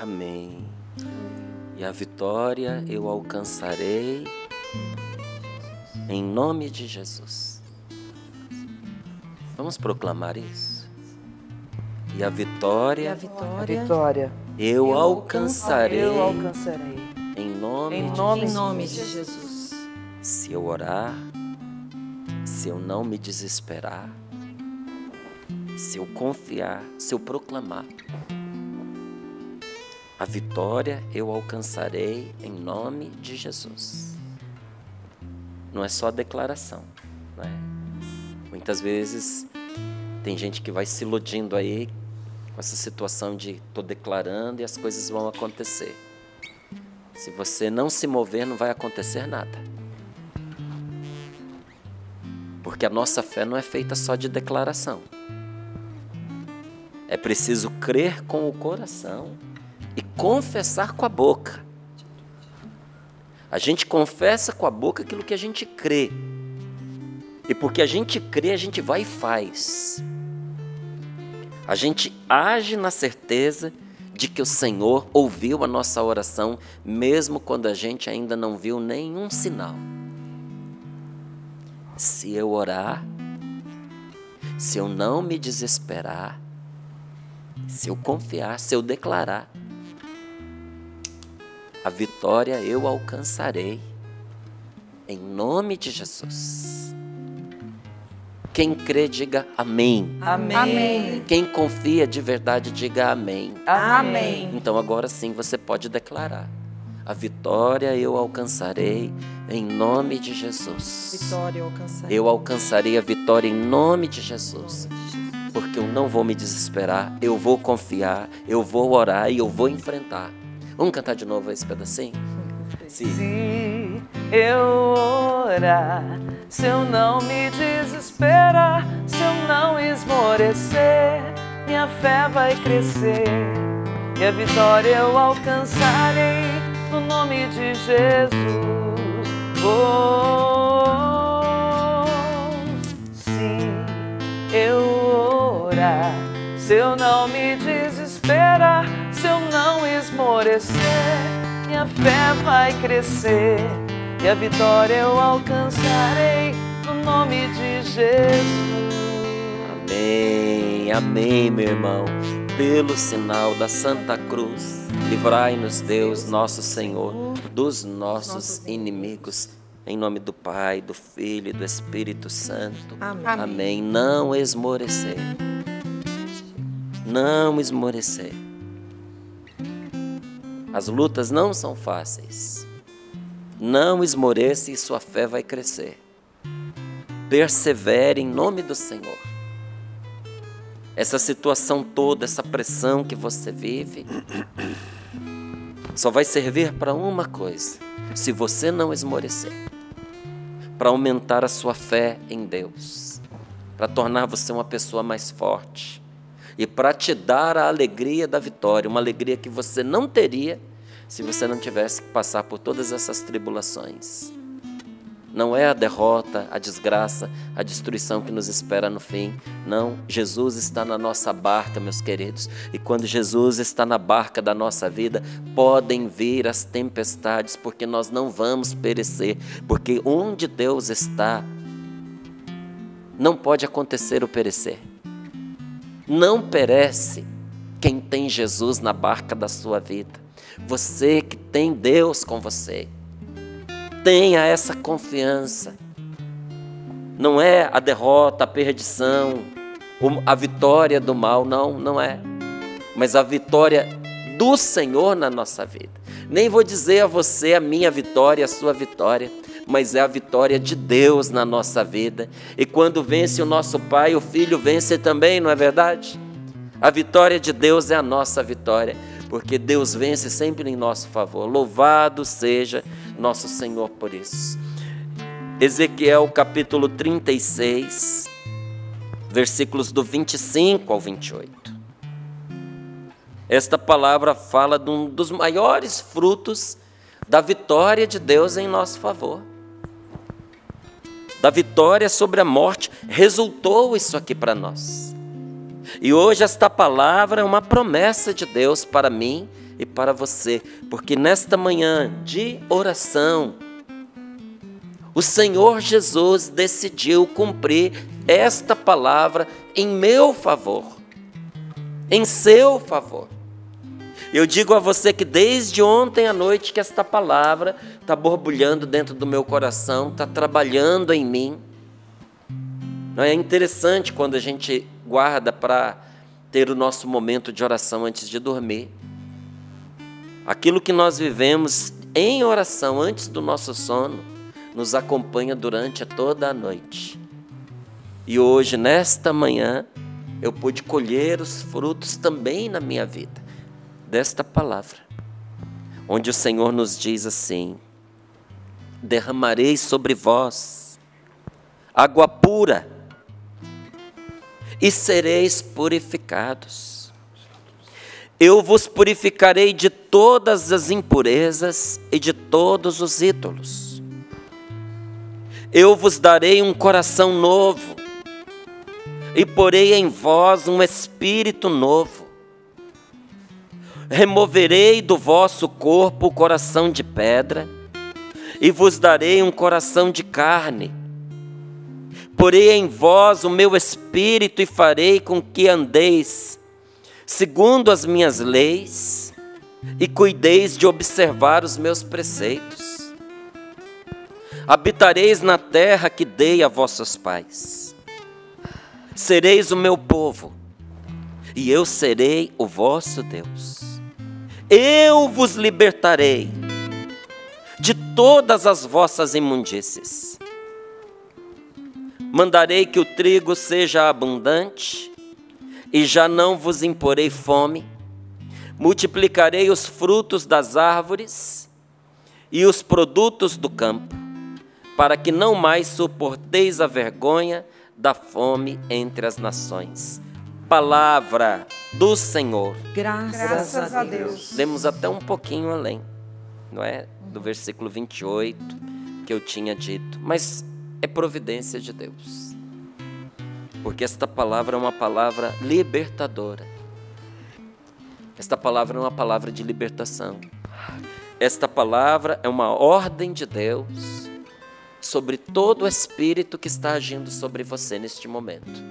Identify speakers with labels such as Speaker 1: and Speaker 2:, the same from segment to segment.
Speaker 1: Amém. E a vitória eu alcançarei em nome de Jesus. Vamos proclamar isso. E a vitória, eu alcançarei em nome de Jesus. Se eu orar, se eu não me desesperar, se eu confiar, se eu proclamar, a vitória eu alcançarei em nome de Jesus. Não é só declaração, não é? Muitas vezes tem gente que vai se iludindo aí com essa situação de estou declarando e as coisas vão acontecer. Se você não se mover, não vai acontecer nada. Porque a nossa fé não é feita só de declaração. É preciso crer com o coração e confessar com a boca. A gente confessa com a boca aquilo que a gente crê. E porque a gente crê, a gente vai e faz. A gente age na certeza de que o Senhor ouviu a nossa oração, mesmo quando a gente ainda não viu nenhum sinal. Se eu orar, se eu não me desesperar, se eu confiar, se eu declarar, a vitória eu alcançarei em nome de Jesus. Quem crê, diga amém.
Speaker 2: Amém.
Speaker 1: Quem confia de verdade, diga amém.
Speaker 2: Amém.
Speaker 1: Então agora sim você pode declarar: a vitória eu alcançarei em nome de Jesus.
Speaker 2: Vitória eu alcançarei.
Speaker 1: Eu alcançarei a vitória em nome de Jesus. Porque eu não vou me desesperar, eu vou confiar, eu vou orar e eu vou enfrentar. Vamos cantar de novo esse pedacinho? Sim.
Speaker 3: Se eu orar, se eu não me desesperar, se eu não esmorecer, minha fé vai crescer e a vitória eu alcançarei no nome de Jesus. Oh, se eu orar, se eu não me desesperar, se eu não esmorecer, minha fé vai crescer e a vitória eu alcançarei no nome de Jesus.
Speaker 1: Amém, amém, meu irmão. Pelo sinal da Santa Cruz, livrai-nos, Deus, nosso Senhor, dos nossos inimigos. Em nome do Pai, do Filho e do Espírito Santo.
Speaker 2: Amém.
Speaker 1: Amém. Não esmorecer. Não esmorecer. As lutas não são fáceis. Não esmoreça e sua fé vai crescer. Persevere em nome do Senhor. Essa situação toda, essa pressão que você vive, só vai servir para uma coisa: se você não esmorecer, para aumentar a sua fé em Deus, para tornar você uma pessoa mais forte e para te dar a alegria da vitória, uma alegria que você não teria se você não tivesse que passar por todas essas tribulações. Não é a derrota, a desgraça, a destruição que nos espera no fim. Não, Jesus está na nossa barca, meus queridos. E quando Jesus está na barca da nossa vida, podem vir as tempestades, porque nós não vamos perecer. Porque onde Deus está, não pode acontecer o perecer. Não perece quem tem Jesus na barca da sua vida. Você que tem Deus com você, tenha essa confiança. Não é a derrota, a perdição, a vitória do mal, não é. Mas a vitória do Senhor na nossa vida. Nem vou dizer a você a minha vitória, a sua vitória, mas é a vitória de Deus na nossa vida. E quando vence o nosso Pai, o Filho vence também, não é verdade? A vitória de Deus é a nossa vitória, porque Deus vence sempre em nosso favor. Louvado seja nosso Senhor por isso. Ezequiel capítulo 36, versículos do 25 ao 28. Esta palavra fala de um dos maiores frutos da vitória de Deus em nosso favor. Da vitória sobre a morte, resultou isso aqui para nós. E hoje esta palavra é uma promessa de Deus para mim e para você, porque nesta manhã de oração, o Senhor Jesus decidiu cumprir esta palavra em meu favor, em seu favor. Eu digo a você que desde ontem à noite que esta palavra está borbulhando dentro do meu coração, está trabalhando em mim. É interessante quando a gente guarda para ter o nosso momento de oração antes de dormir. Aquilo que nós vivemos em oração antes do nosso sono nos acompanha durante toda a noite. E hoje, nesta manhã, eu pude colher os frutos também na minha vida desta palavra, onde o Senhor nos diz assim: derramarei sobre vós água pura e sereis purificados. Eu vos purificarei de todas as impurezas e de todos os ídolos. Eu vos darei um coração novo e porei em vós um espírito novo. Removerei do vosso corpo o coração de pedra e vos darei um coração de carne. Porei em vós o meu espírito e farei com que andeis segundo as minhas leis e cuideis de observar os meus preceitos. Habitareis na terra que dei a vossos pais. Sereis o meu povo e eu serei o vosso Deus. Eu vos libertarei de todas as vossas imundícies. Mandarei que o trigo seja abundante e já não vos imporei fome. Multiplicarei os frutos das árvores e os produtos do campo, para que não mais suporteis a vergonha da fome entre as nações. Palavra do Senhor.
Speaker 2: Graças a Deus.
Speaker 1: Demos até um pouquinho além, não é? Do versículo 28 que eu tinha dito, mas é providência de Deus, porque esta palavra é uma palavra libertadora. Esta palavra é uma palavra de libertação. Esta palavra é uma ordem de Deus sobre todo o espírito que está agindo sobre você neste momento.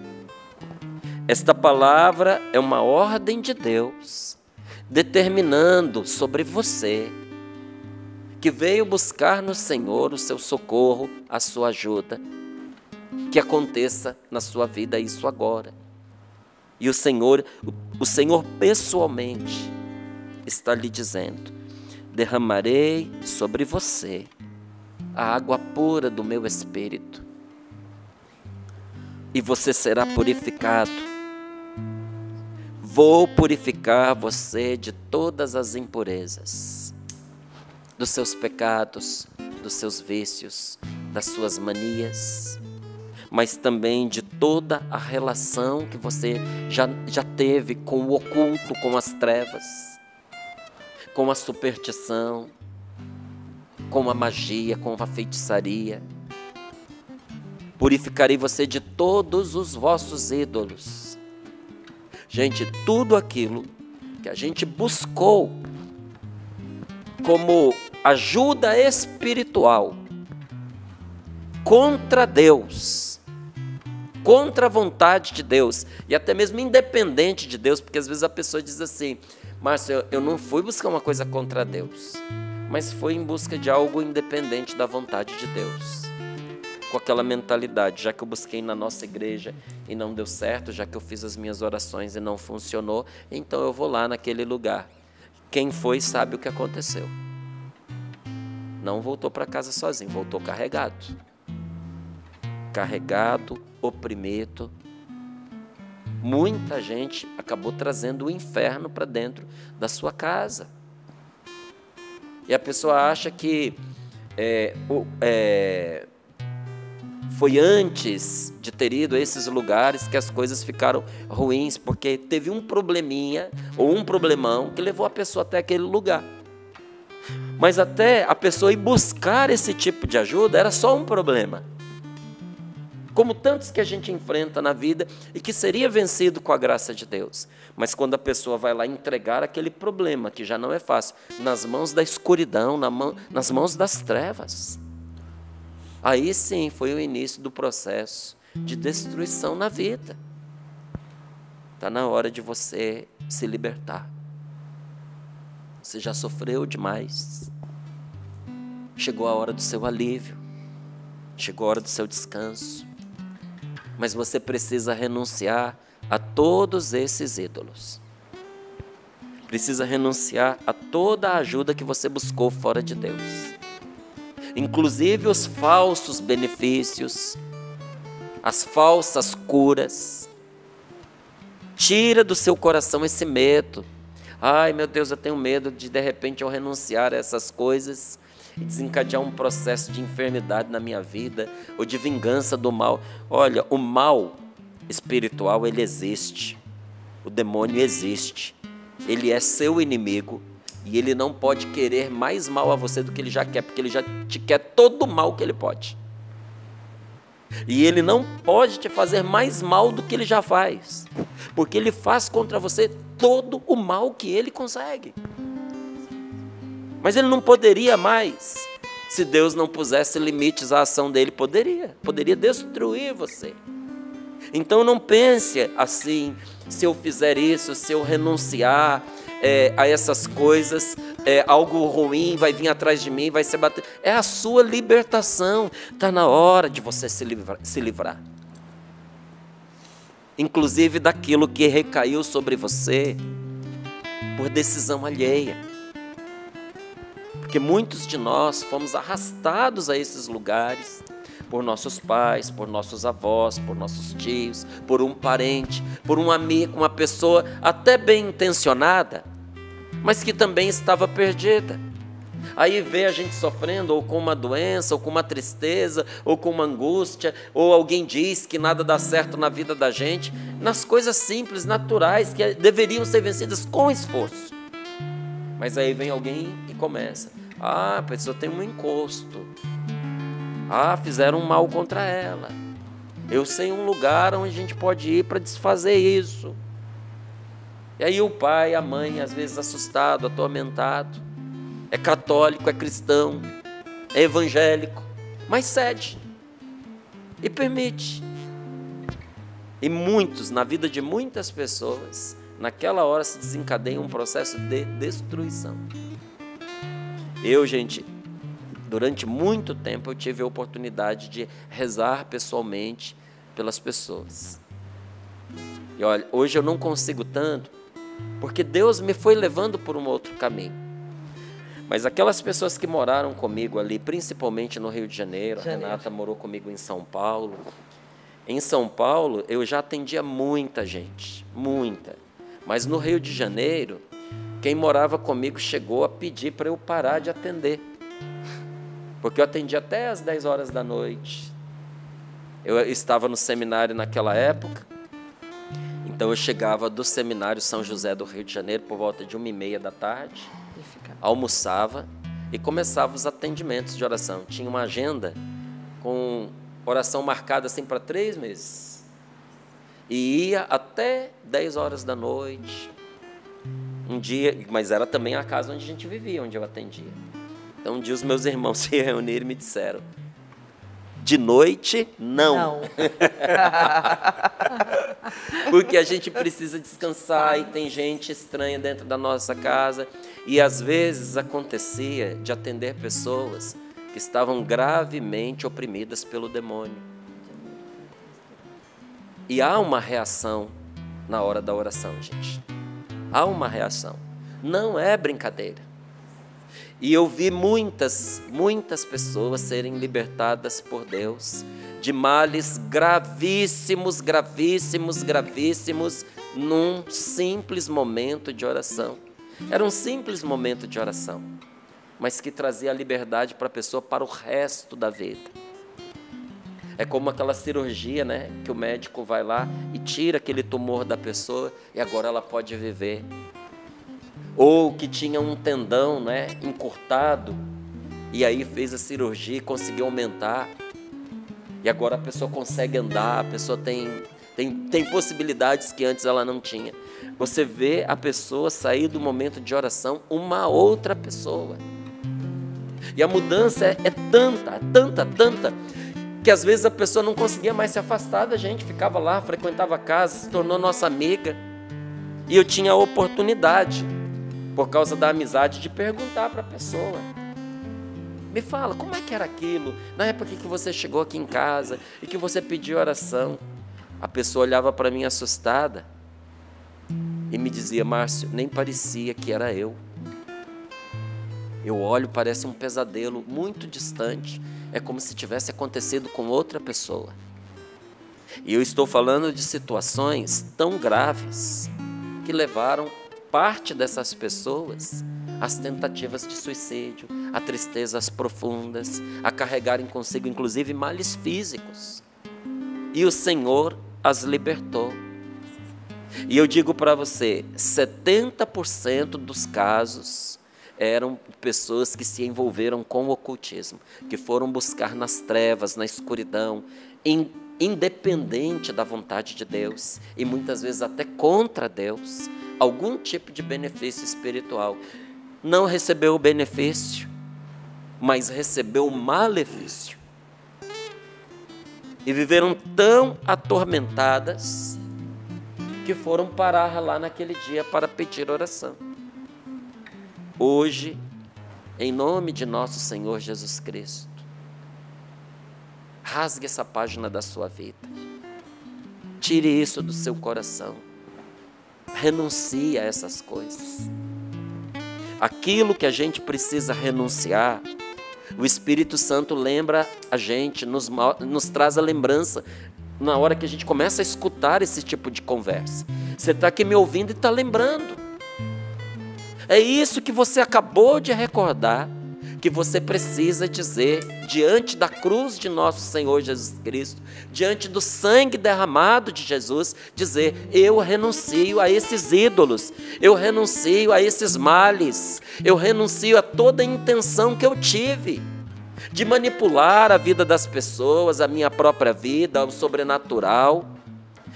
Speaker 1: Esta palavra é uma ordem de Deus determinando sobre você que veio buscar no Senhor o seu socorro, a sua ajuda, que aconteça na sua vida isso agora. E o Senhor pessoalmente está lhe dizendo: derramarei sobre você a água pura do meu espírito e você será purificado. Vou purificar você de todas as impurezas, dos seus pecados, dos seus vícios, das suas manias, mas também de toda a relação que você já teve com o oculto, com as trevas, com a superstição, com a magia, com a feitiçaria. Purificarei você de todos os vossos ídolos. Gente, tudo aquilo que a gente buscou como ajuda espiritual contra Deus, contra a vontade de Deus, e até mesmo independente de Deus, porque às vezes a pessoa diz assim: Márcio, eu não fui buscar uma coisa contra Deus, mas foi em busca de algo independente da vontade de Deus. Com aquela mentalidade: já que eu busquei na nossa igreja e não deu certo, já que eu fiz as minhas orações e não funcionou, então eu vou lá naquele lugar. Quem foi sabe o que aconteceu. Não voltou para casa sozinho, voltou carregado. Carregado, oprimido. Muita gente acabou trazendo o inferno para dentro da sua casa. E a pessoa acha que foi antes de ter ido a esses lugares que as coisas ficaram ruins, porque teve um probleminha ou um problemão que levou a pessoa até aquele lugar. Mas até a pessoa ir buscar esse tipo de ajuda era só um problema. como tantos que a gente enfrenta na vida e que seria vencido com a graça de Deus. Mas quando a pessoa vai lá entregar aquele problema, que já não é fácil, nas mãos da escuridão, nas mãos das trevas, aí sim foi o início do processo de destruição na vida. Está na hora de você se libertar. Você já sofreu demais. Chegou a hora do seu alívio. Chegou a hora do seu descanso. Mas você precisa renunciar a todos esses ídolos. Precisa renunciar a toda a ajuda que você buscou fora de Deus. Inclusive os falsos benefícios, as falsas curas. Tira do seu coração esse medo. Ai, meu Deus, eu tenho medo de repente eu renunciar a essas coisas e desencadear um processo de enfermidade na minha vida, ou de vingança do mal. Olha, o mal espiritual, ele existe. O demônio existe. Ele é seu inimigo e ele não pode querer mais mal a você do que ele já quer, porque ele já te quer todo o mal que ele pode. E ele não pode te fazer mais mal do que ele já faz, porque ele faz contra você todo o mal que ele consegue. Mas ele não poderia mais, se Deus não pusesse limites à ação dele. Poderia destruir você. Então não pense assim: se eu fizer isso, se eu renunciar a essas coisas, algo ruim vai vir atrás de mim, vai ser bater. É a sua libertação. Está na hora de você se livrar. Inclusive daquilo que recaiu sobre você por decisão alheia. Porque muitos de nós fomos arrastados a esses lugares por nossos pais, por nossos avós, por nossos tios, por um parente, por um amigo, uma pessoa até bem intencionada, mas que também estava perdida. Aí vê a gente sofrendo ou com uma doença, ou com uma tristeza, ou com uma angústia, ou alguém diz que nada dá certo na vida da gente, nas coisas simples, naturais, que deveriam ser vencidas com esforço. Mas aí vem alguém e começa: a pessoa tem um encosto. Fizeram um mal contra ela. Eu sei um lugar onde a gente pode ir para desfazer isso. E aí o pai, a mãe, às vezes assustado, atormentado, é católico, é cristão, é evangélico, mas cede e permite. E muitos, na vida de muitas pessoas, naquela hora se desencadeia um processo de destruição. Gente, durante muito tempo eu tive a oportunidade de rezar pessoalmente pelas pessoas. E olha, hoje eu não consigo tanto, porque Deus me foi levando por um outro caminho. Mas aquelas pessoas que moraram comigo ali, principalmente no Rio de Janeiro, a Renata morou comigo em São Paulo. Em São Paulo eu já atendia muita gente, muita. Mas no Rio de Janeiro, quem morava comigo chegou a pedir para eu parar de atender. Porque eu atendia até às 10 horas da noite. Eu estava no seminário naquela época. Então eu chegava do seminário São José do Rio de Janeiro por volta de 1h30 da tarde. Almoçava e começava os atendimentos de oração. Tinha uma agenda com oração marcada assim para 3 meses. E ia até 10 horas da noite. Um dia, mas era também a casa onde a gente vivia, onde eu atendia. Então um dia os meus irmãos se reuniram e me disseram: de noite, não. Porque a gente precisa descansar e tem gente estranha dentro da nossa casa. E às vezes acontecia de atender pessoas que estavam gravemente oprimidas pelo demônio. E há uma reação na hora da oração, gente. Há uma reação. Não é brincadeira. E eu vi muitas pessoas serem libertadas por Deus de males gravíssimos, gravíssimos, gravíssimos, num simples momento de oração. Era um simples momento de oração, mas que trazia a liberdade para a pessoa para o resto da vida. É como aquela cirurgia, né, que o médico vai lá e tira aquele tumor da pessoa e agora ela pode viver. Ou que tinha um tendão, né, encurtado, e aí fez a cirurgia e conseguiu aumentar. E agora a pessoa consegue andar, a pessoa tem possibilidades que antes ela não tinha. Você vê a pessoa sair do momento de oração uma outra pessoa. E a mudança é tanta, que às vezes a pessoa não conseguia mais se afastar da gente, ficava lá, frequentava a casa, se tornou nossa amiga. E eu tinha a oportunidade, por causa da amizade, de perguntar para a pessoa: me fala, como é que era aquilo? Na época que você chegou aqui em casa e que você pediu oração. A pessoa olhava para mim assustada e me dizia: Márcio, nem parecia que era eu. Eu olho, parece um pesadelo muito distante. É como se tivesse acontecido com outra pessoa. E eu estou falando de situações tão graves que levaram parte dessas pessoas às tentativas de suicídio, a tristezas profundas, a carregarem consigo inclusive males físicos. E o Senhor as libertou. E eu digo para você, 70% dos casos eram pessoas que se envolveram com o ocultismo, que foram buscar nas trevas, na escuridão, independente da vontade de Deus, e muitas vezes até contra Deus, algum tipo de benefício espiritual. Não recebeu o benefício, mas recebeu o malefício. E viveram tão atormentadas que foram parar lá naquele dia para pedir oração. Hoje, em nome de nosso Senhor Jesus Cristo, rasgue essa página da sua vida. Tire isso do seu coração. Renuncie a essas coisas. Aquilo que a gente precisa renunciar, o Espírito Santo lembra a gente, nos traz a lembrança na hora que a gente começa a escutar esse tipo de conversa. Você está aqui me ouvindo e está lembrando. É isso que você acabou de recordar, que você precisa dizer diante da cruz de nosso Senhor Jesus Cristo, diante do sangue derramado de Jesus, dizer: eu renuncio a esses ídolos, eu renuncio a esses males, eu renuncio a toda a intenção que eu tive de manipular a vida das pessoas, a minha própria vida, o sobrenatural,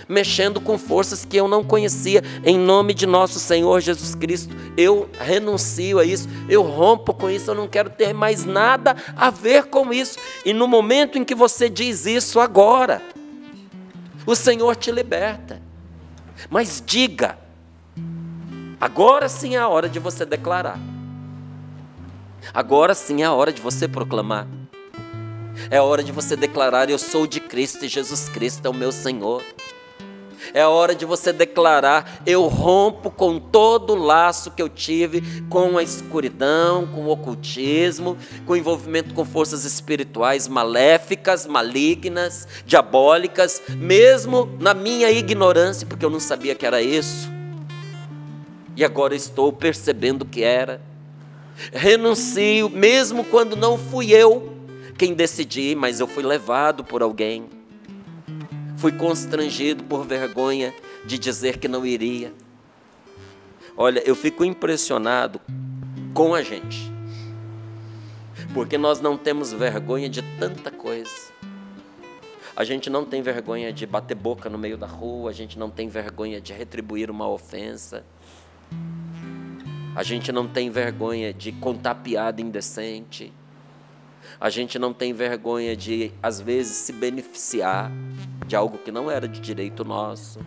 Speaker 1: mexendo com forças que eu não conhecia. Em nome de nosso Senhor Jesus Cristo, eu renuncio a isso, eu rompo com isso, eu não quero ter mais nada a ver com isso. E no momento em que você diz isso agora, o Senhor te liberta. Mas diga, agora sim é a hora de você declarar. Agora sim é a hora de você proclamar. É a hora de você declarar: eu sou de Cristo e Jesus Cristo é o meu Senhor. É a hora de você declarar: eu rompo com todo o laço que eu tive com a escuridão, com o ocultismo, com o envolvimento com forças espirituais maléficas, malignas, diabólicas, mesmo na minha ignorância, porque eu não sabia que era isso. E agora estou percebendo que era. Renuncio, mesmo quando não fui eu quem decidi, mas eu fui levado por alguém. Fui constrangido por vergonha de dizer que não iria. Olha, eu fico impressionado com a gente, porque nós não temos vergonha de tanta coisa. A gente não tem vergonha de bater boca no meio da rua, a gente não tem vergonha de retribuir uma ofensa, a gente não tem vergonha de contar piada indecente, a gente não tem vergonha de, às vezes, se beneficiar de algo que não era de direito nosso.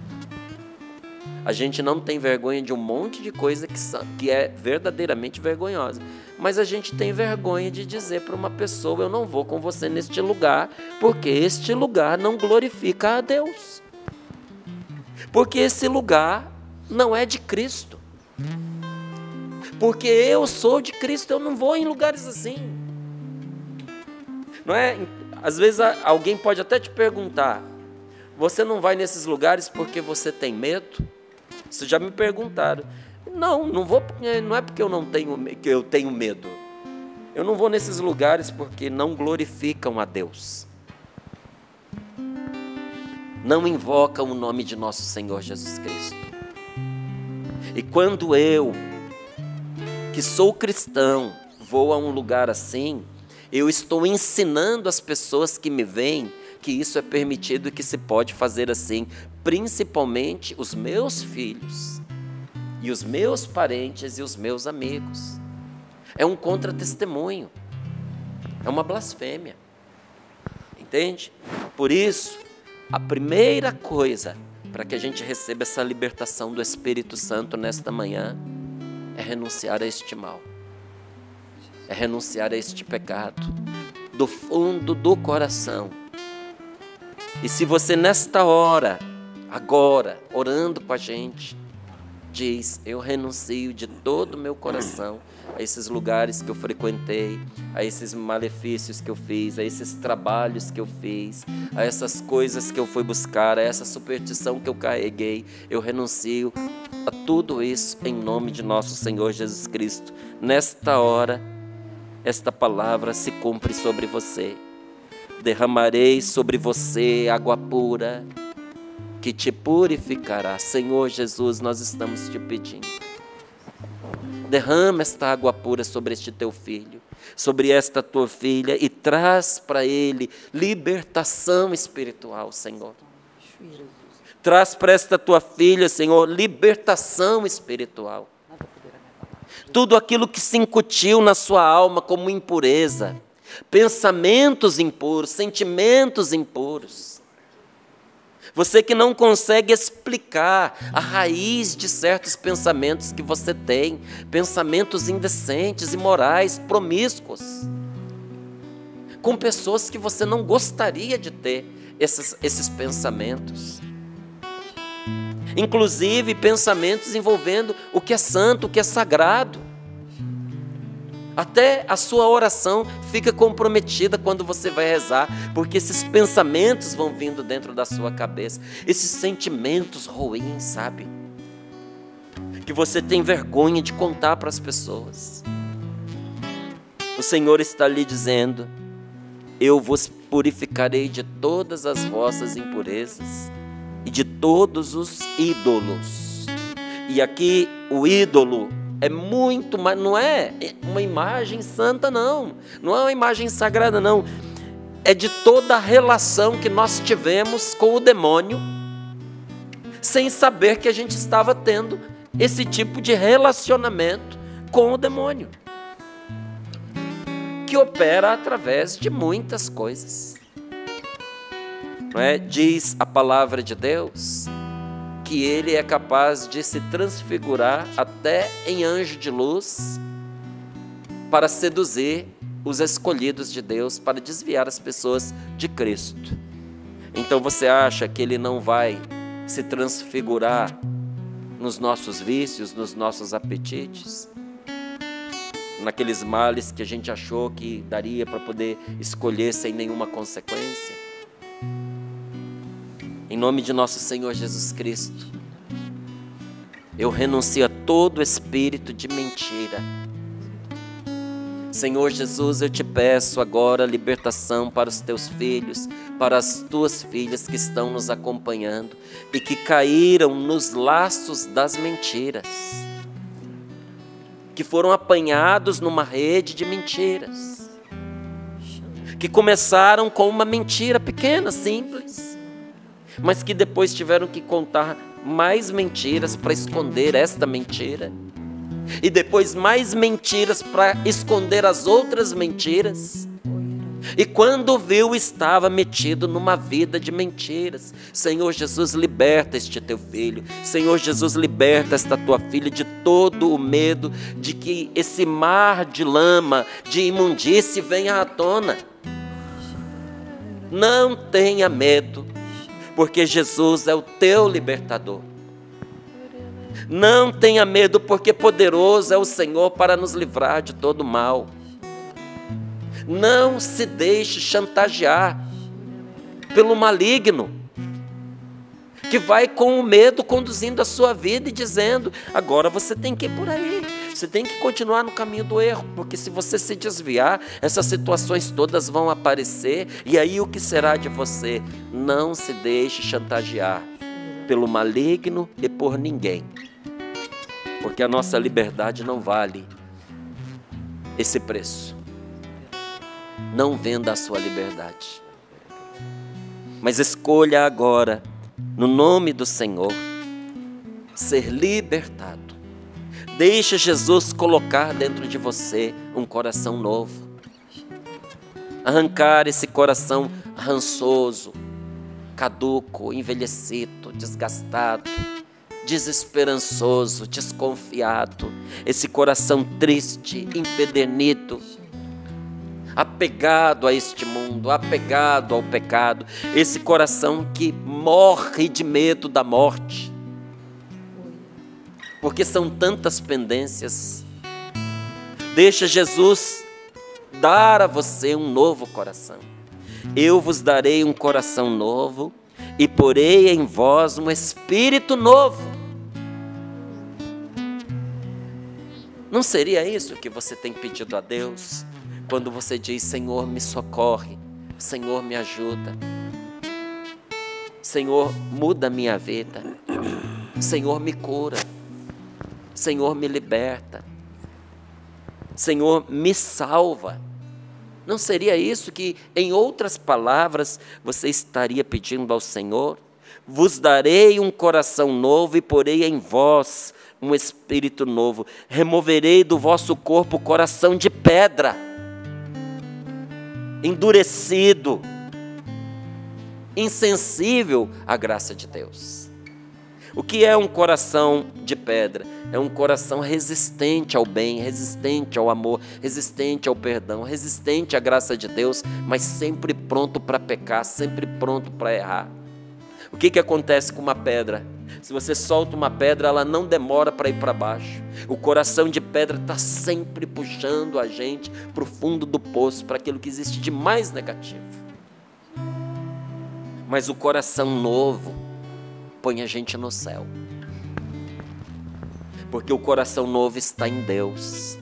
Speaker 1: A gente não tem vergonha de um monte de coisa que é verdadeiramente vergonhosa. Mas a gente tem vergonha de dizer para uma pessoa: eu não vou com você neste lugar, porque este lugar não glorifica a Deus. Porque esse lugar não é de Cristo. Porque eu sou de Cristo, eu não vou em lugares assim. Não é? Às vezes alguém pode até te perguntar: você não vai nesses lugares porque você tem medo? Isso já me perguntaram. Não vou, não é porque eu tenho medo. Eu não vou nesses lugares porque não glorificam a Deus. Não invocam o nome de nosso Senhor Jesus Cristo. E quando eu, que sou cristão, vou a um lugar assim, eu estou ensinando as pessoas que me veem que isso é permitido e que se pode fazer assim, principalmente os meus filhos, e os meus parentes e os meus amigos. É um contra-testemunho, é uma blasfêmia, entende? Por isso, a primeira coisa para que a gente receba essa libertação do Espírito Santo nesta manhã é renunciar a este mal, é renunciar a este pecado, do fundo do coração. E se você nesta hora, agora, orando com a gente, diz: eu renuncio de todo o meu coração a esses lugares que eu frequentei, a esses malefícios que eu fiz, a esses trabalhos que eu fiz, a essas coisas que eu fui buscar, a essa superstição que eu carreguei, eu renuncio a tudo isso em nome de nosso Senhor Jesus Cristo. Nesta hora, esta palavra se cumpre sobre você. Derramarei sobre você água pura, que te purificará. Senhor Jesus, nós estamos te pedindo. Derrama esta água pura sobre este teu filho, sobre esta tua filha, e traz para ele libertação espiritual, Senhor. Traz para esta tua filha, Senhor, libertação espiritual. Tudo aquilo que se incutiu na sua alma como impureza, pensamentos impuros, sentimentos impuros. Você que não consegue explicar a raiz de certos pensamentos que você tem, pensamentos indecentes, imorais, promíscuos, com pessoas que você não gostaria de ter esses pensamentos. Inclusive pensamentos envolvendo o que é santo, o que é sagrado. Até a sua oração fica comprometida quando você vai rezar, porque esses pensamentos vão vindo dentro da sua cabeça, esses sentimentos ruins, sabe? Que você tem vergonha de contar para as pessoas. O Senhor está lhe dizendo: eu vos purificarei de todas as vossas impurezas e de todos os ídolos. E aqui o ídolo é muito, mas não é uma imagem santa, não. Não é uma imagem sagrada, não. É de toda a relação que nós tivemos com o demônio, sem saber que a gente estava tendo esse tipo de relacionamento com o demônio, que opera através de muitas coisas. Não é? Diz a palavra de Deus que ele é capaz de se transfigurar até em anjo de luz para seduzir os escolhidos de Deus, para desviar as pessoas de Cristo. Então você acha que ele não vai se transfigurar nos nossos vícios, nos nossos apetites, naqueles males que a gente achou que daria para poder escolher sem nenhuma consequência? Em nome de nosso Senhor Jesus Cristo, eu renuncio a todo espírito de mentira. Senhor Jesus, eu te peço agora libertação para os teus filhos, para as tuas filhas que estão nos acompanhando e que caíram nos laços das mentiras, que foram apanhados numa rede de mentiras, que começaram com uma mentira pequena, simples, mas que depois tiveram que contar mais mentiras para esconder esta mentira, e depois mais mentiras para esconder as outras mentiras, e quando viu, estava metido numa vida de mentiras. Senhor Jesus, liberta este teu filho. Senhor Jesus, liberta esta tua filha de todo o medo de que esse mar de lama, de imundície venha à tona. Não tenha medo, porque Jesus é o teu libertador. Não tenha medo, porque poderoso é o Senhor para nos livrar de todo mal. Não se deixe chantagear pelo maligno, que vai com o medo conduzindo a sua vida e dizendo: agora você tem que ir por aí, você tem que continuar no caminho do erro, porque se você se desviar, essas situações todas vão aparecer, e aí o que será de você? Não se deixe chantagear pelo maligno e por ninguém, porque a nossa liberdade não vale esse preço. Não venda a sua liberdade. Mas escolha agora, no nome do Senhor, ser libertado. Deixa Jesus colocar dentro de você um coração novo. Arrancar esse coração rançoso, caduco, envelhecido, desgastado, desesperançoso, desconfiado. Esse coração triste, empedernido, apegado a este mundo, apegado ao pecado. Esse coração que morre de medo da morte. Porque são tantas pendências. Deixa Jesus dar a você um novo coração. Eu vos darei um coração novo e porei em vós um espírito novo. Não seria isso que você tem pedido a Deus? Quando você diz: Senhor, me socorre, Senhor, me ajuda, Senhor, muda a minha vida, Senhor, me cura, Senhor, me liberta, Senhor, me salva. Não seria isso que, em outras palavras, você estaria pedindo ao Senhor? Vos darei um coração novo e porei em vós um espírito novo. Removerei do vosso corpo o coração de pedra, endurecido, insensível à graça de Deus. O que é um coração de pedra? É um coração resistente ao bem, resistente ao amor, resistente ao perdão, resistente à graça de Deus, mas sempre pronto para pecar, sempre pronto para errar. O que acontece com uma pedra? Se você solta uma pedra, ela não demora para ir para baixo. O coração de pedra está sempre puxando a gente para o fundo do poço, para aquilo que existe de mais negativo. Mas o coração novo põe a gente no céu. Porque o coração novo está em Deus.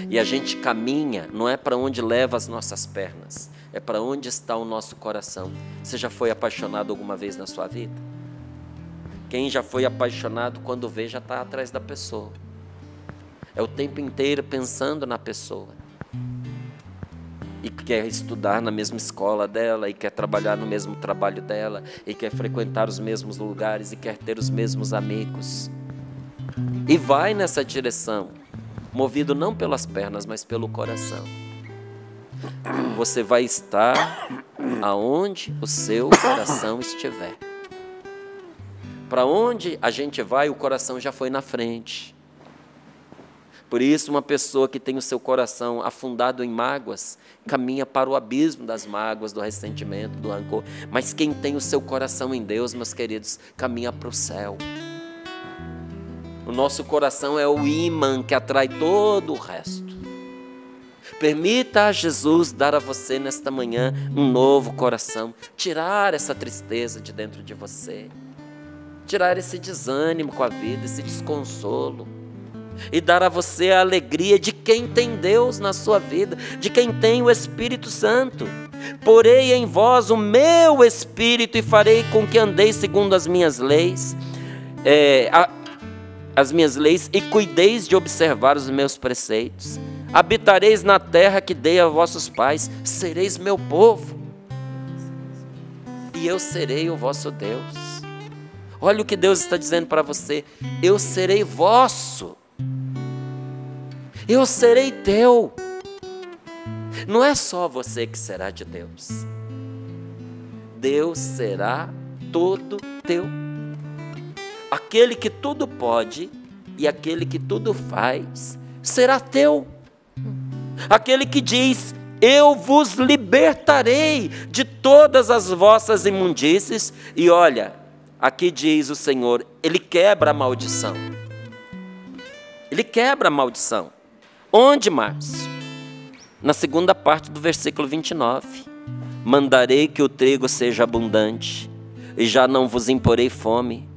Speaker 1: E a gente caminha, não é para onde leva as nossas pernas, é para onde está o nosso coração. Você já foi apaixonado alguma vez na sua vida? Quem já foi apaixonado, quando vê, já está atrás da pessoa. É o tempo inteiro pensando na pessoa. E quer estudar na mesma escola dela, e quer trabalhar no mesmo trabalho dela, e quer frequentar os mesmos lugares, e quer ter os mesmos amigos. E vai nessa direção, movido não pelas pernas, mas pelo coração. Você vai estar aonde o seu coração estiver. Para onde a gente vai, o coração já foi na frente. Por isso, uma pessoa que tem o seu coração afundado em mágoas, caminha para o abismo das mágoas, do ressentimento, do rancor. Mas quem tem o seu coração em Deus, meus queridos, caminha para o céu. O nosso coração é o ímã que atrai todo o resto. Permita a Jesus dar a você nesta manhã um novo coração, tirar essa tristeza de dentro de você, tirar esse desânimo com a vida, esse desconsolo, e dar a você a alegria de quem tem Deus na sua vida, de quem tem o Espírito Santo. Porei em vós o meu Espírito e farei com que andeis segundo as minhas leis, e cuideis de observar os meus preceitos. Habitareis na terra que dei a vossos pais, sereis meu povo, e eu serei o vosso Deus. Olha o que Deus está dizendo para você: eu serei vosso, eu serei teu. Não é só você que será de Deus, Deus será todo teu. Aquele que tudo pode e aquele que tudo faz será teu. Aquele que diz: eu vos libertarei de todas as vossas imundícies. E olha, aqui diz o Senhor, Ele quebra a maldição. Ele quebra a maldição. Onde, Márcio? Na segunda parte do versículo 29. Mandarei que o trigo seja abundante, e já não vos imporei fome.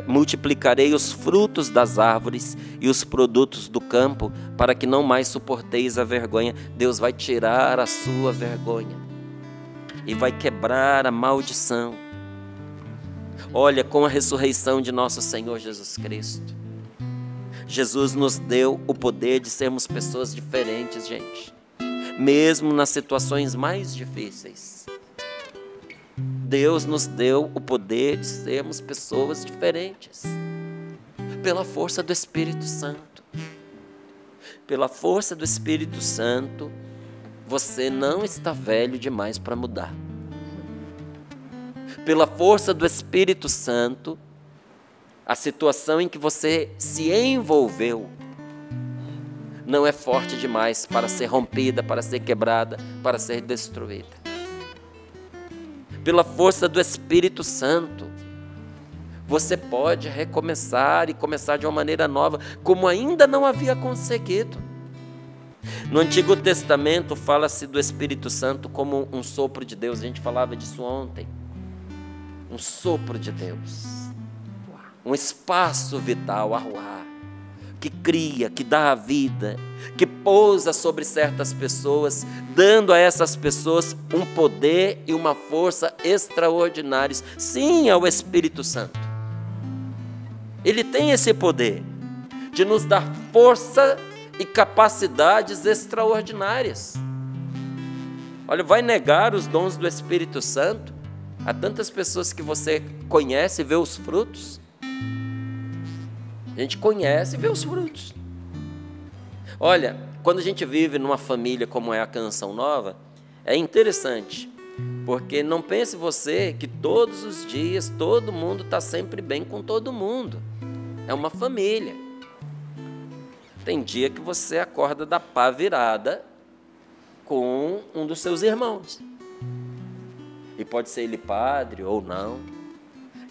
Speaker 1: Multiplicarei os frutos das árvores e os produtos do campo, para que não mais suporteis a vergonha. Deus vai tirar a sua vergonha e vai quebrar a maldição. Olha, com a ressurreição de nosso Senhor Jesus Cristo, Jesus nos deu o poder de sermos pessoas diferentes, gente. Mesmo nas situações mais difíceis, Deus nos deu o poder de sermos pessoas diferentes, pela força do Espírito Santo. Pela força do Espírito Santo, você não está velho demais para mudar. Pela força do Espírito Santo, a situação em que você se envolveu não é forte demais para ser rompida, para ser quebrada, para ser destruída. Pela força do Espírito Santo, você pode recomeçar e começar de uma maneira nova, como ainda não havia conseguido. No Antigo Testamento fala-se do Espírito Santo como um sopro de Deus. A gente falava disso ontem. Um sopro de Deus. Um espaço vital, ar, que cria, que dá a vida, que pousa sobre certas pessoas, dando a essas pessoas um poder e uma força extraordinários. Sim, é o Espírito Santo. Ele tem esse poder de nos dar força e capacidades extraordinárias. Olha, vai negar os dons do Espírito Santo? Há tantas pessoas que você conhece e vê os frutos. A gente conhece e vê os frutos. Olha, quando a gente vive numa família como é a Canção Nova, é interessante, porque não pense você que todos os dias todo mundo está sempre bem com todo mundo. É uma família. Tem dia que você acorda da pá virada com um dos seus irmãos. E pode ser ele padre ou não.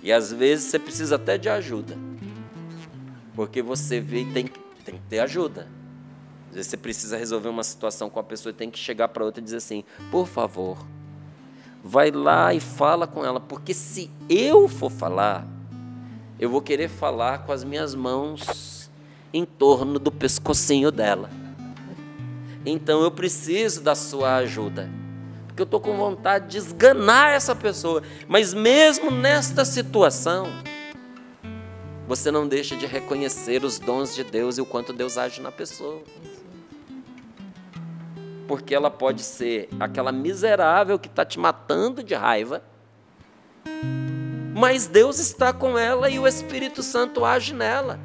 Speaker 1: E às vezes você precisa até de ajuda. Porque você vê e tem que ter ajuda. Às vezes você precisa resolver uma situação com a pessoa e tem que chegar para outra e dizer assim: por favor, vai lá e fala com ela. Porque se eu for falar, eu vou querer falar com as minhas mãos em torno do pescocinho dela. Então eu preciso da sua ajuda. Porque eu estou com vontade de esganar essa pessoa. Mas mesmo nesta situação, você não deixa de reconhecer os dons de Deus e o quanto Deus age na pessoa. Porque ela pode ser aquela miserável que está te matando de raiva, mas Deus está com ela e o Espírito Santo age nela.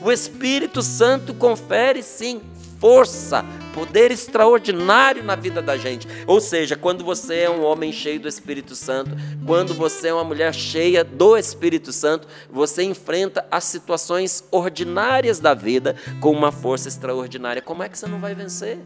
Speaker 1: O Espírito Santo confere, sim, força, poder extraordinário na vida da gente. Ou seja, quando você é um homem cheio do Espírito Santo, quando você é uma mulher cheia do Espírito Santo, você enfrenta as situações ordinárias da vida com uma força extraordinária. Como é que você não vai vencer?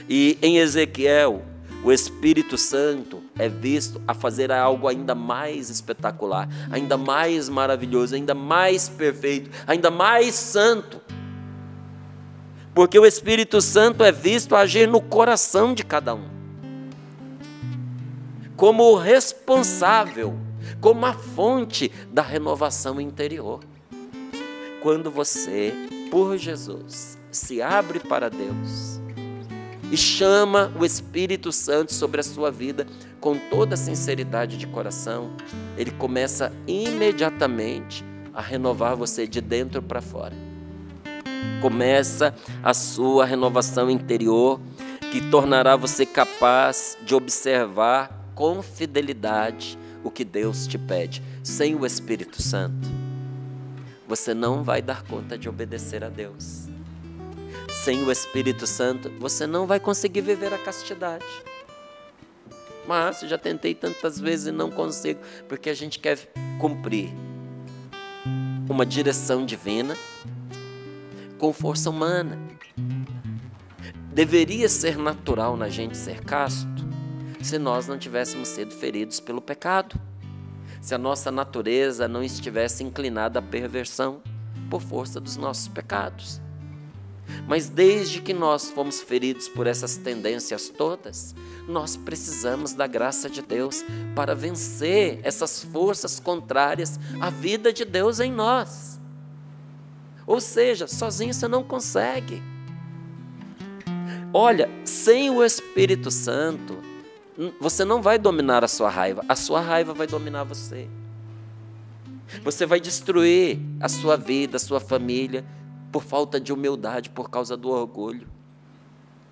Speaker 1: E em Ezequiel, o Espírito Santo é visto a fazer algo ainda mais espetacular, ainda mais maravilhoso, ainda mais perfeito, ainda mais santo. Porque o Espírito Santo é visto agir no coração de cada um, como o responsável, como a fonte da renovação interior. Quando você, por Jesus, se abre para Deus e chama o Espírito Santo sobre a sua vida com toda a sinceridade de coração, ele começa imediatamente a renovar você de dentro para fora. Começa a sua renovação interior, que tornará você capaz de observar com fidelidade o que Deus te pede. Sem o Espírito Santo, você não vai dar conta de obedecer a Deus. Sem o Espírito Santo, você não vai conseguir viver a castidade. Mas eu já tentei tantas vezes e não consigo, porque a gente quer cumprir uma direção divina com força humana. Deveria ser natural na gente ser casto se nós não tivéssemos sido feridos pelo pecado, se a nossa natureza não estivesse inclinada à perversão por força dos nossos pecados. Mas desde que nós fomos feridos por essas tendências todas, nós precisamos da graça de Deus para vencer essas forças contrárias à vida de Deus em nós. Ou seja, sozinho você não consegue. Olha, sem o Espírito Santo, você não vai dominar a sua raiva vai dominar você. Você vai destruir a sua vida, a sua família, por falta de humildade, por causa do orgulho.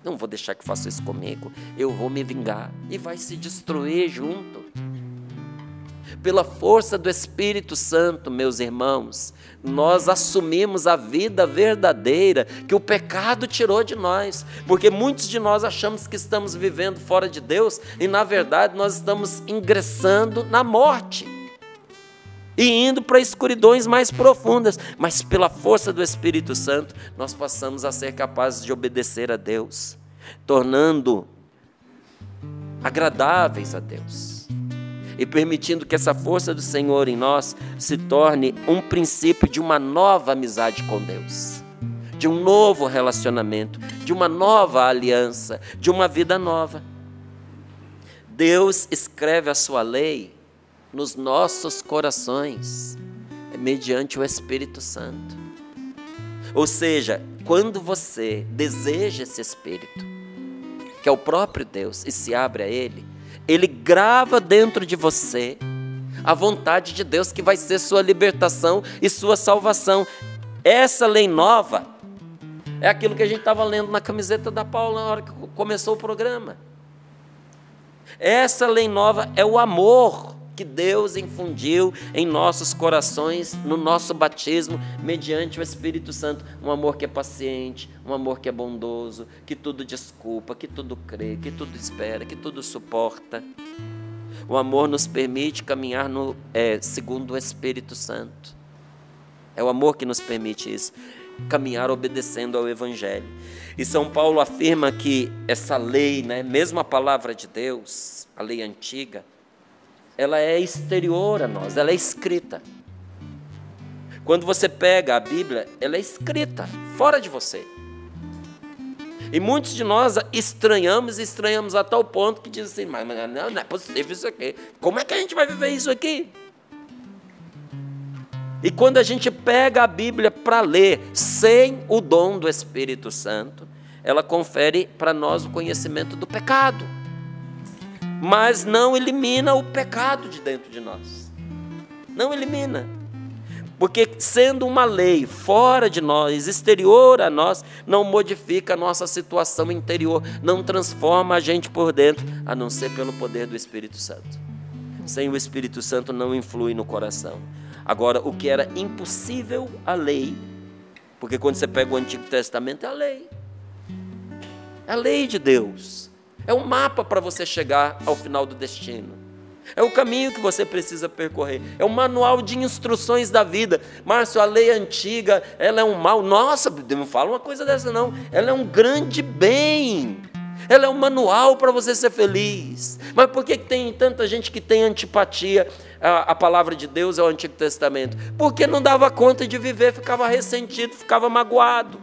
Speaker 1: Não vou deixar que faça isso comigo, eu vou me vingar. E vai se destruir junto. Pela força do Espírito Santo, meus irmãos, nós assumimos a vida verdadeira que o pecado tirou de nós. Porque muitos de nós achamos que estamos vivendo fora de Deus e, na verdade, nós estamos ingressando na morte e indo para escuridões mais profundas. Mas pela força do Espírito Santo, nós passamos a ser capazes de obedecer a Deus, tornando agradáveis a Deus. E permitindo que essa força do Senhor em nós se torne um princípio de uma nova amizade com Deus, de um novo relacionamento, de uma nova aliança, de uma vida nova. Deus escreve a sua lei nos nossos corações, mediante o Espírito Santo. Ou seja, quando você deseja esse Espírito, que é o próprio Deus, e se abre a Ele, Ele grava dentro de você a vontade de Deus, que vai ser sua libertação e sua salvação. Essa lei nova é aquilo que a gente estava lendo na camiseta da Paula na hora que começou o programa. Essa lei nova é o amor que Deus infundiu em nossos corações, no nosso batismo, mediante o Espírito Santo. Um amor que é paciente, um amor que é bondoso, que tudo desculpa, que tudo crê, que tudo espera, que tudo suporta. O amor nos permite caminhar segundo o Espírito Santo. É o amor que nos permite isso, caminhar obedecendo ao Evangelho. E São Paulo afirma que essa lei, mesmo a palavra de Deus, a lei antiga, ela é exterior a nós, ela é escrita. Quando você pega a Bíblia, ela é escrita, fora de você. E muitos de nós estranhamos a tal ponto que diz assim, mas não é possível isso aqui. Como é que a gente vai viver isso aqui? E quando a gente pega a Bíblia para ler, sem o dom do Espírito Santo, ela confere para nós o conhecimento do pecado, mas não elimina o pecado de dentro de nós. Não elimina. Porque sendo uma lei fora de nós, exterior a nós, não modifica a nossa situação interior, não transforma a gente por dentro, a não ser pelo poder do Espírito Santo. Sem o Espírito Santo não influi no coração. Agora, o que era impossível, a lei, porque quando você pega o Antigo Testamento, é a lei. É a lei de Deus. É um mapa para você chegar ao final do destino. É o caminho que você precisa percorrer. É um manual de instruções da vida. Márcio, a lei antiga, ela é um mal. Nossa, não fala uma coisa dessa não. Ela é um grande bem. Ela é um manual para você ser feliz. Mas por que tem tanta gente que tem antipatia à palavra de Deus, ao Antigo Testamento? Porque não dava conta de viver, ficava ressentido, ficava magoado.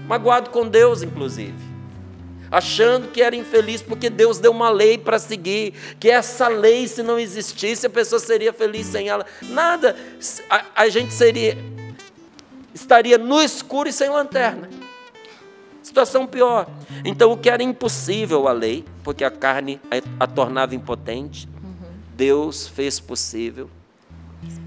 Speaker 1: Magoado com Deus, inclusive. Achando que era infeliz porque Deus deu uma lei para seguir, que essa lei, se não existisse, a pessoa seria feliz sem ela. Nada, a gente estaria no escuro e sem lanterna. Situação pior. Então, o que era impossível a lei, porque a carne a tornava impotente, Deus fez possível,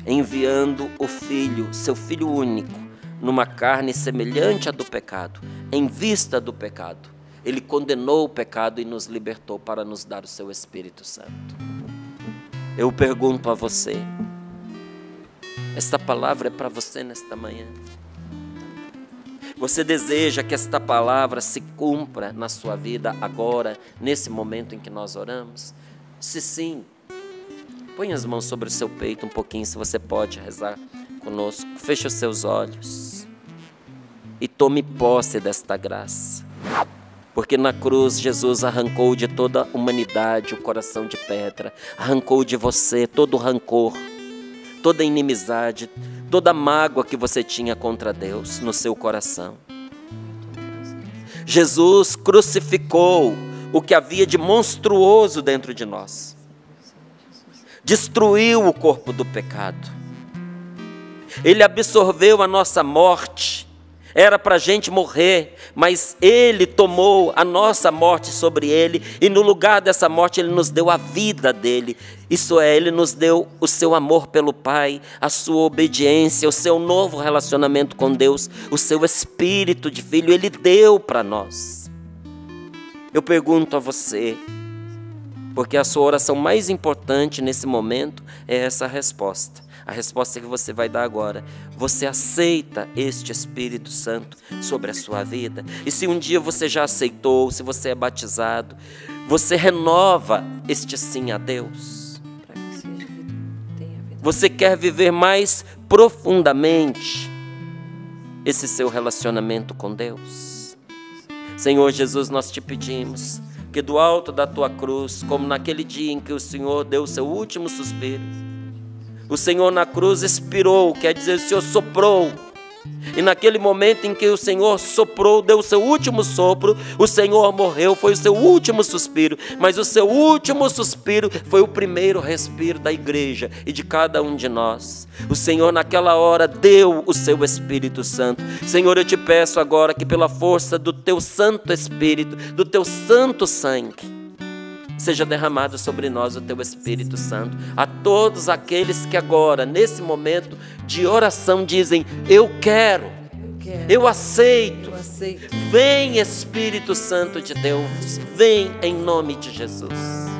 Speaker 1: enviando o Filho, seu Filho único, numa carne semelhante à do pecado, em vista do pecado. Ele condenou o pecado e nos libertou para nos dar o seu Espírito Santo. Eu pergunto a você, esta palavra é para você nesta manhã? Você deseja que esta palavra se cumpra na sua vida agora, nesse momento em que nós oramos? Se sim, põe as mãos sobre o seu peito um pouquinho, se você pode rezar conosco. Feche os seus olhos e tome posse desta graça. Porque na cruz Jesus arrancou de toda a humanidade o coração de pedra, arrancou de você todo o rancor, toda a inimizade, toda a mágoa que você tinha contra Deus no seu coração. Jesus crucificou o que havia de monstruoso dentro de nós, destruiu o corpo do pecado, Ele absorveu a nossa morte. Era para a gente morrer, mas Ele tomou a nossa morte sobre Ele, e no lugar dessa morte Ele nos deu a vida dEle. Isso é, Ele nos deu o seu amor pelo Pai, a sua obediência, o seu novo relacionamento com Deus, o seu espírito de filho, Ele deu para nós. Eu pergunto a você, porque a sua oração mais importante nesse momento é essa resposta. A resposta que você vai dar agora. Você aceita este Espírito Santo sobre a sua vida? E se um dia você já aceitou, se você é batizado, você renova este sim a Deus? Você quer viver mais profundamente esse seu relacionamento com Deus? Senhor Jesus, nós te pedimos que do alto da tua cruz, como naquele dia em que o Senhor deu o seu último suspiro, o Senhor na cruz expirou, quer dizer, o Senhor soprou. E naquele momento em que o Senhor soprou, deu o seu último sopro, o Senhor morreu, foi o seu último suspiro. Mas o seu último suspiro foi o primeiro respiro da igreja e de cada um de nós. O Senhor naquela hora deu o seu Espírito Santo. Senhor, eu te peço agora que pela força do teu Santo Espírito, do teu santo sangue, seja derramado sobre nós o teu Espírito Santo. A todos aqueles que agora, nesse momento de oração, dizem: eu quero, eu aceito. Vem, Espírito Santo de Deus, vem em nome de Jesus.